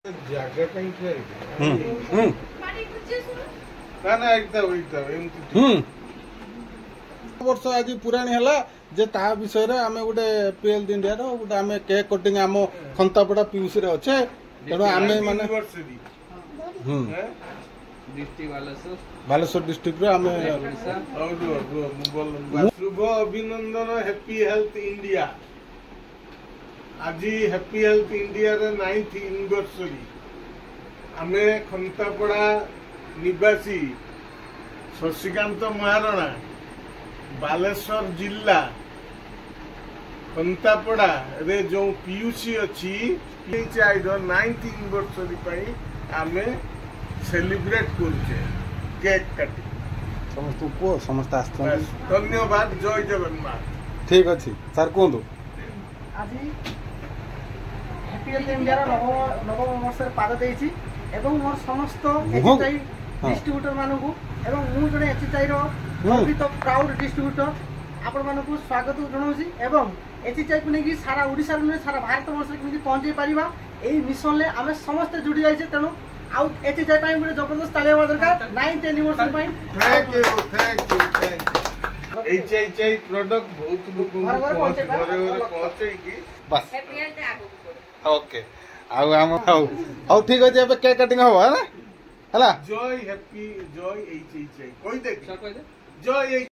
ଜାଗା ପାଇଁ ଠିଆ ନା ନା ବର୍ଷ ଆଜି ପୁରାଣୀ ହେଲା ଯେ ତା ବିଷୟରେ ଆମେ ଗୋଟେ PL ଇଣ୍ଡିଆର ଗୋଟେ ଆମେ କେକ୍ କଟିଂ ଆମ ଖନ୍ତାପଡ଼ା ପିୟୁଷରେ ଅଛେ ତେଣୁ ଆମେ ମାନେ ବାଲେଶ୍ୱର ଡିଷ୍ଟ୍ରିକ୍ଟରୁ ଆମେ ଶୁଭ ଅଭିନନ୍ଦନ ହ୍ୟାପି ହେଲ୍ଥ ଇଣ୍ଡିଆ। आज happy health India 9th anniversary आमे खंतापड़ा निवासी शशिकांत महारणा बालेश्वर जिला खंतापड़ा रे जो पीयूसी अच्छी 9th एनिवर्सरी आमे सेलिब्रेट करछे केक काटी समस्त को समस्त आस्थान धन्यवाद। जय जगन्नाथ। ठीक अच्छी सर कहतु आज हैप्पी हेल्थ इंडिया नवम वर्ष पाद देछि एवं मोर समस्त एचआई डिस्ट्रीब्यूटर मानकु एवं मु जने एचआई रो गर्वित प्राउड डिस्ट्रीब्यूटर आपण मानकु स्वागत जनाउछि एवं एचआई को नेकी सारा ओडिसा रे सारा भारत वर्ष केमि पहुंचे परिबा एई मिशन ले आमे समस्त जुड़ी जाइछे तेनु आउ एचआई पई गुटे जबरदस्त ताली होबा दरकार 9th एनिवर्सरी पई। थैंक यू एचआई प्रोडक्ट बहुत लोक घरे पहुंचे की बस ओके आउ ठीक अछि अब केक कटिंग हो है ना जय हैप्पी जय एचआई कोई दे जय